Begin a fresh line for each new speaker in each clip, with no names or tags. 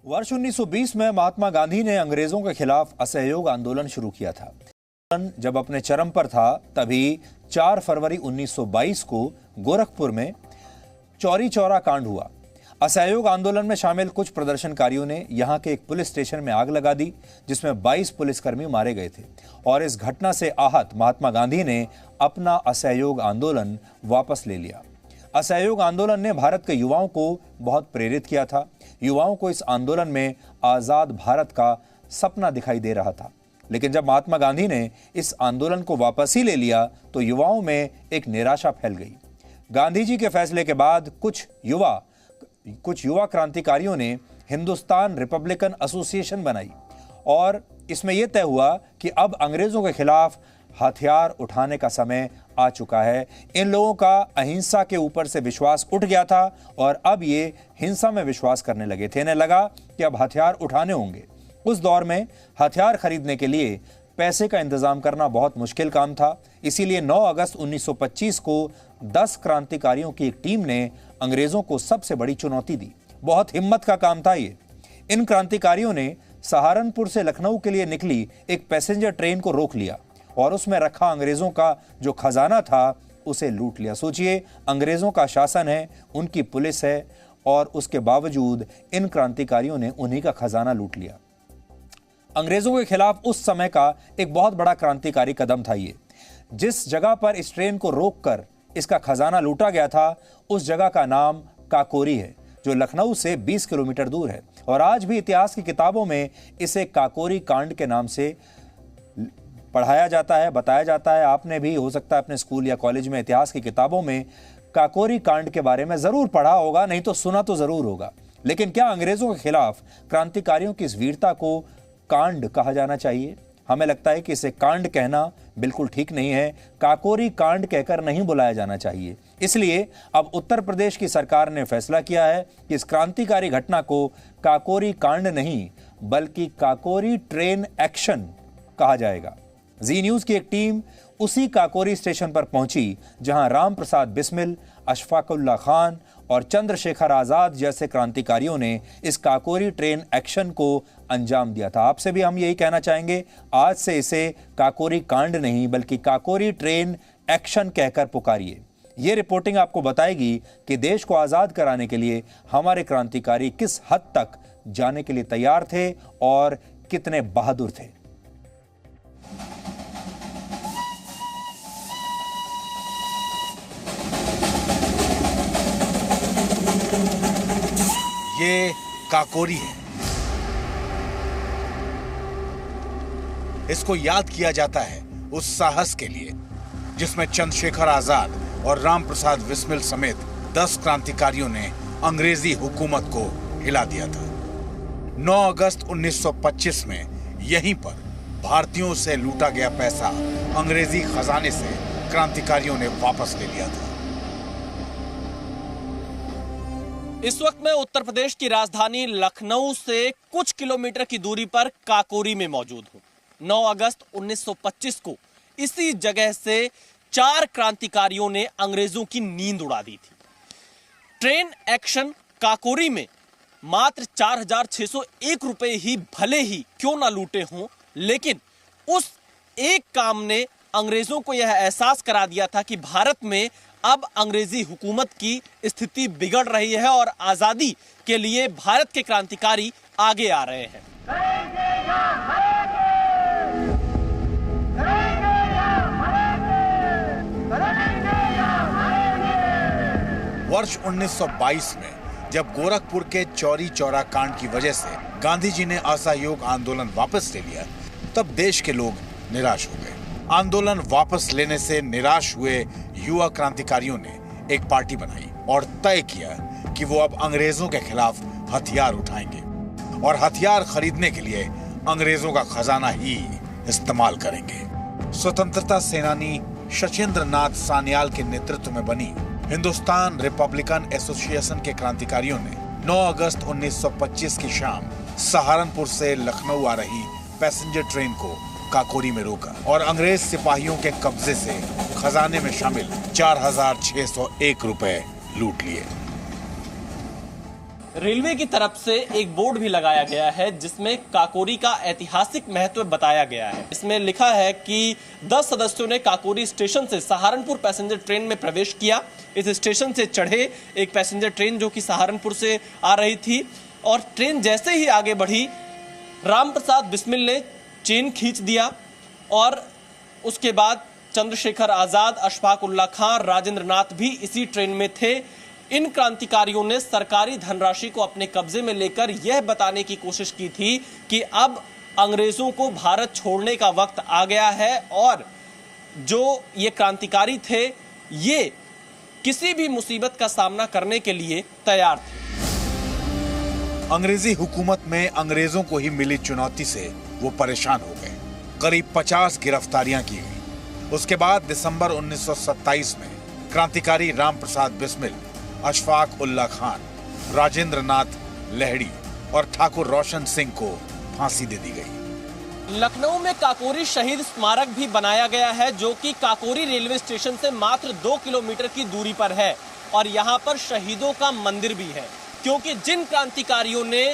वर्ष 1920 में महात्मा गांधी ने अंग्रेजों के खिलाफ असहयोग आंदोलन शुरू किया था। जब अपने चरम पर था तभी 4 फरवरी 1922 को गोरखपुर में चौरी चौरा कांड हुआ। असहयोग आंदोलन में शामिल कुछ प्रदर्शनकारियों ने यहां के एक पुलिस स्टेशन में आग लगा दी, जिसमें 22 पुलिसकर्मी मारे गए थे और इस घटना से आहत महात्मा गांधी ने अपना असहयोग आंदोलन वापस ले लिया। असहयोग आंदोलन ने भारत के युवाओं को बहुत प्रेरित किया था। युवाओं को इस आंदोलन में आजाद भारत का सपना दिखाई दे रहा था, लेकिन जब महात्मा गांधी ने इस आंदोलन को वापस ही ले लिया तो युवाओं में एक निराशा फैल गई। गांधी जी के फैसले के बाद कुछ युवा क्रांतिकारियों ने हिंदुस्तान रिपब्लिकन एसोसिएशन बनाई और इसमें यह तय हुआ कि अब अंग्रेजों के खिलाफ हथियार उठाने का समय आ चुका है। इन लोगों का अहिंसा के ऊपर से विश्वास उठ गया था और अब ये हिंसा में विश्वास करने लगे थे। इन्हें लगा कि अब हथियार उठाने होंगे। उस दौर में हथियार खरीदने के लिए पैसे का इंतजाम करना बहुत मुश्किल काम था। इसीलिए 9 अगस्त 1925 को 10 क्रांतिकारियों की एक टीम ने अंग्रेजों को सबसे बड़ी चुनौती दी। बहुत हिम्मत का काम था ये। इन क्रांतिकारियों ने सहारनपुर से लखनऊ के लिए निकली एक पैसेंजर ट्रेन को रोक लिया और उसमें रखा अंग्रेजों का जो खजाना था उसे लूट लिया। सोचिए, अंग्रेजों का शासन है, उनकी पुलिस है और उसके बावजूद इन क्रांतिकारियों ने उन्हीं का खजाना लूट लिया। अंग्रेजों के खिलाफ उस समय का एक बहुत बड़ा क्रांतिकारी कदम था ये। जिस जगह पर इस ट्रेन को रोककर इसका खजाना लूटा गया था उस जगह का नाम काकोरी है, जो लखनऊ से 20 किलोमीटर दूर है और आज भी इतिहास की किताबों में इसे काकोरी कांड के नाम से पढ़ाया जाता है, बताया जाता है। आपने भी हो सकता है अपने स्कूल या कॉलेज में इतिहास की किताबों में काकोरी कांड के बारे में जरूर पढ़ा होगा, नहीं तो सुना तो जरूर होगा। लेकिन क्या अंग्रेजों के खिलाफ क्रांतिकारियों की इस वीरता को कांड कहा जाना चाहिए? हमें लगता है कि इसे कांड कहना बिल्कुल ठीक नहीं है। काकोरी कांड कहकर नहीं बुलाया जाना चाहिए। इसलिए अब उत्तर प्रदेश की सरकार ने फैसला किया है कि इस क्रांतिकारी घटना को काकोरी कांड नहीं बल्कि काकोरी ट्रेन एक्शन कहा जाएगा। जी न्यूज की एक टीम उसी काकोरी स्टेशन पर पहुंची जहां राम प्रसाद बिस्मिल, अशफाकुल्ला खान और चंद्रशेखर आजाद जैसे क्रांतिकारियों ने इस काकोरी ट्रेन एक्शन को अंजाम दिया था। आपसे भी हम यही कहना चाहेंगे, आज से इसे काकोरी कांड नहीं बल्कि काकोरी ट्रेन एक्शन कहकर पुकारिए। ये रिपोर्टिंग आपको बताएगी कि देश को आजाद कराने के लिए हमारे क्रांतिकारी किस हद तक जाने के लिए तैयार थे और कितने बहादुर थे।
ये काकोरी है। इसको याद किया जाता है उस साहस के लिए जिसमें चंद्रशेखर आजाद और राम प्रसाद बिस्मिल समेत 10 क्रांतिकारियों ने अंग्रेजी हुकूमत को हिला दिया था। 9 अगस्त 1925 में यहीं पर भारतीयों से लूटा गया पैसा अंग्रेजी खजाने से क्रांतिकारियों ने वापस ले लिया था।
इस वक्त मैं उत्तर प्रदेश की राजधानी लखनऊ से कुछ किलोमीटर की दूरी पर काकोरी में मौजूद हूं। 9 अगस्त 1925 को इसी जगह से 4 क्रांतिकारियों ने अंग्रेजों की नींद उड़ा दी थी। ट्रेन एक्शन काकोरी में मात्र 4,601 रुपए ही भले ही क्यों ना लूटे हों, लेकिन उस एक काम ने अंग्रेजों को यह एहसास करा दिया था कि भारत में अब अंग्रेजी हुकूमत की स्थिति बिगड़ रही है और आजादी के लिए भारत के क्रांतिकारी आगे आ रहे हैं।
वर्ष 1922 में जब गोरखपुर के चौरी चौरा कांड की वजह से गांधी जी ने असहयोग आंदोलन वापस ले लिया, तब देश के लोग निराश हो गए। आंदोलन वापस लेने से निराश हुए युवा क्रांतिकारियों ने एक पार्टी बनाई और तय किया कि वो अब अंग्रेजों के खिलाफ हथियार उठाएंगे और हथियार खरीदने के लिए अंग्रेजों का खजाना ही इस्तेमाल करेंगे। स्वतंत्रता सेनानी शचेंद्र नाथ सान्याल के नेतृत्व में बनी हिंदुस्तान रिपब्लिकन एसोसिएशन के क्रांतिकारियों ने 9 अगस्त 1925 की शाम सहारनपुर से लखनऊ आ रही पैसेंजर ट्रेन को काकोरी में रोका और अंग्रेज सिपाहियों के कब्जे से खजाने में शामिल 4,601 रुपए लूट लिए।
रेलवे की तरफ से एक बोर्ड भी लगाया गया है जिसमें काकोरी का ऐतिहासिक महत्व बताया गया है। इसमें लिखा है कि 10 सदस्यों ने काकोरी स्टेशन से सहारनपुर पैसेंजर ट्रेन में प्रवेश किया। इस स्टेशन से चढ़े एक पैसेंजर ट्रेन जो कि सहारनपुर से आ रही थी और ट्रेन जैसे ही आगे बढ़ी, राम प्रसाद बिस्मिल ने चेन खींच दिया और उसके बाद चंद्रशेखर आजाद, अशफाक उल्ला खां, राजेंद्र नाथ भी इसी ट्रेन में थे। इन क्रांतिकारियों ने सरकारी धनराशि को अपने कब्जे में लेकर यह बताने की कोशिश की थी कि अब अंग्रेजों को भारत छोड़ने का वक्त आ गया है और जो ये क्रांतिकारी थे ये किसी भी मुसीबत का सामना करने के लिए तैयार थे।
अंग्रेजी हुकूमत में अंग्रेजों को ही मिली चुनौती से वो परेशान हो गए। करीब 50 गिरफ्तारियां की गई। उसके बाद दिसंबर 1927 में क्रांतिकारी राम प्रसाद बिस्मिल, अशफाक उल्ला खान, राजेंद्र नाथ लहड़ी और ठाकुर रोशन सिंह को फांसी दे दी गई।
लखनऊ में काकोरी शहीद स्मारक भी बनाया गया है जो कि काकोरी रेलवे स्टेशन से मात्र 2 किलोमीटर की दूरी पर है और यहाँ पर शहीदों का मंदिर भी है, क्योंकि जिन क्रांतिकारियों ने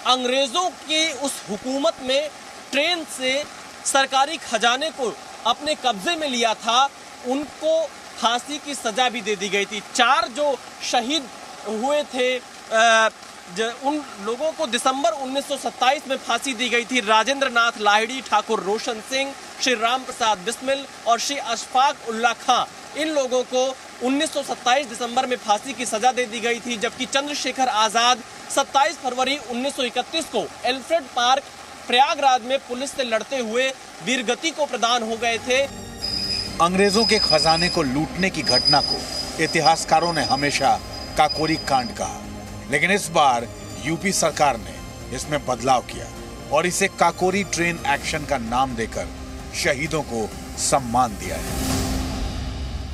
अंग्रेजों की उस हुकूमत में ट्रेन से सरकारी खजाने को अपने कब्जे में लिया था, उनको फांसी की सजा भी दे दी गई थी। 4 जो शहीद हुए थे उन लोगों को दिसंबर 1927 में फांसी दी गई थी। राजेंद्र नाथ लाहिड़ी, ठाकुर रोशन सिंह, श्री राम प्रसाद बिस्मिल और श्री अशफाक उल्ला खां, इन लोगों को 1927 दिसंबर में फांसी की सजा दे दी गई थी। जबकि चंद्रशेखर आजाद 27 फरवरी 1931 को एल्फ्रेड पार्क प्रयागराज में पुलिस से लड़ते हुए वीरगति को प्रदान हो गए थे।
अंग्रेजों के खजाने को लूटने की घटना को इतिहासकारों ने हमेशा काकोरी कांड कहा, लेकिन इस बार यूपी सरकार ने इसमें बदलाव किया और इसे काकोरी ट्रेन एक्शन का नाम देकर शहीदों को सम्मान दिया है।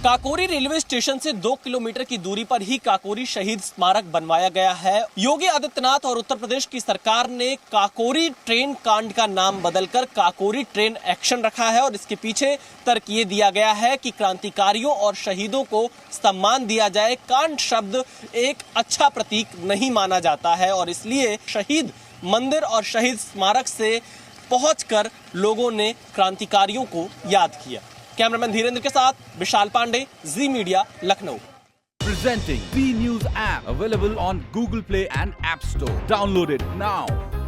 काकोरी रेलवे स्टेशन से 2 किलोमीटर की दूरी पर ही काकोरी शहीद स्मारक बनवाया गया है। योगी आदित्यनाथ और उत्तर प्रदेश की सरकार ने काकोरी ट्रेन कांड का नाम बदलकर काकोरी ट्रेन एक्शन रखा है और इसके पीछे तर्क ये दिया गया है कि क्रांतिकारियों और शहीदों को सम्मान दिया जाए। कांड शब्द एक अच्छा प्रतीक नहीं माना जाता है और इसलिए शहीद मंदिर और शहीद स्मारक से पहुंचकर लोगों ने क्रांतिकारियों को याद किया। कैमरामैन धीरेन्द्र के साथ Vishal Pandey, Zee Media, Lucknow.
Presenting B News app available on Google Play and App Store. Download it now.